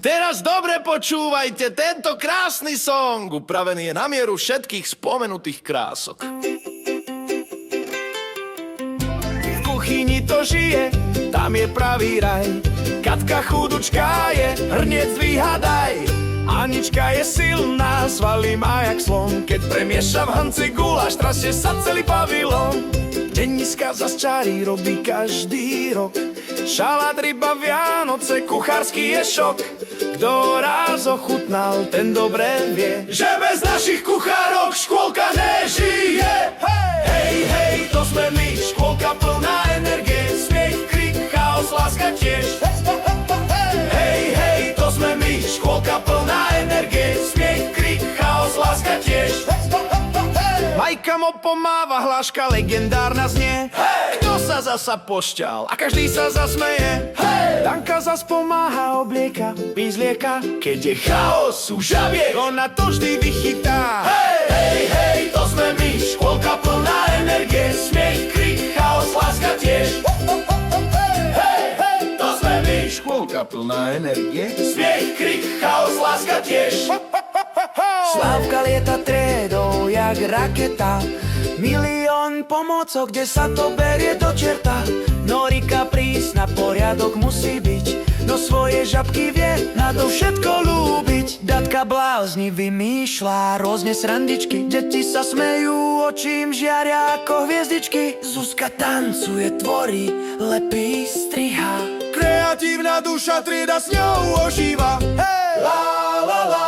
Teraz dobre počúvajte, tento krásny song upravený je na mieru všetkých spomenutých krások. V kuchyni to žije, tam je pravý raj. Katka chudučka je, hrniec vyhadaj. Anička je silná, svaly má jak slon. Keď premieša v hrnci guláš, trasie sa celý pavilón. Deniska zas čári robí každý rok. Šalát, ryba, Vianoce, kuchársky je šok. Kto raz ochutnal, ten dobre vie, že bez našich kuchárok škôlka nežije. Hej, hej, to sme my, škôlka plná energie. Smiech, krik, chaos, láska tiež. Hej, hej, to sme my, škôlka plná energie. Smiech, krik, chaos, láska tiež. Majka mo pomáva, hláška legendárna znie. Kto sa zasa pošťal a každý sa zasmeje. Danka zas pomáha, oblieka, vyzlieka. Keď je chaos, sú žabie, ona to vždy vychytá. Hej, hej, to sme my, škôlka plná energie. Smiech, krik, chaos, láska tiež. Hej, hej, to sme my, škôlka plná energie. Smiech, krik, chaos, láska tiež. Slávka lieta triedou jak raketa. Milión pomôcok, kde sa to berie do čerta. Norika prísna, poriadok musí byť. No svoje žabky vie nado všetko ľúbiť. Datka blázni vymýšľa rôzne srandičky. Deti sa smejú, očím žiaria ako hviezdičky. Zuzka tancuje, tvorí, lepí, striha. Kreatívna duša trieda s ňou ožíva. Hej! La la la,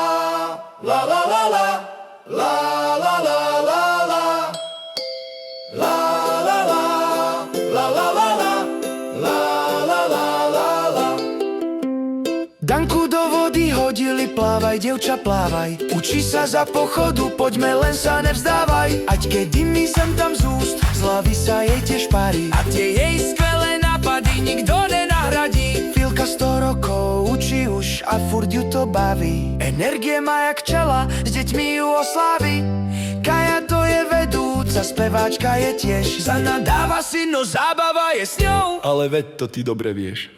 la la la la, la la la la la, la la la, la la la la, la la la la la. Danku do vody hodili, plávaj, dievča, plávaj. Učí sa za pochodu, poďme, len sa nevzdávaj. Ať keď dymí sem tam z úst, z hlavy sa jej tiež parí. A tie jej skvelé nápady nikto nenahradí. Filka 100 rokov učí už a furt ju to baví. Energie má jak čela, s deťmi ju oslávi. Kaja to je vedúca, speváčka je tiež. Zanadáva si, no zábava je s ňou. Ale veď to ty dobre vieš.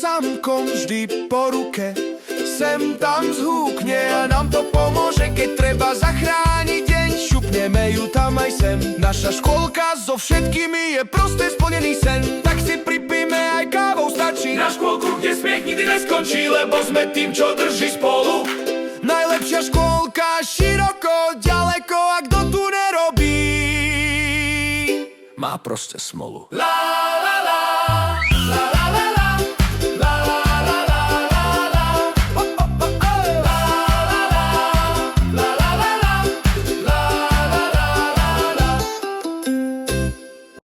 Samkom vždy po ruke, sem tam zhúkne a nám to pomôže. Keď treba zachrániť deň, šupneme ju tam aj sem. Naša škôlka so všetkými je proste splnený sen. Tak si pripijme aj kávou stačí. Na škôlku, kde smiech nikdy neskončí, lebo sme tým, čo drží spolu. Najlepšia škôlka, široko, ďaleko, a kto tu nerobí, má proste smolu. La la la.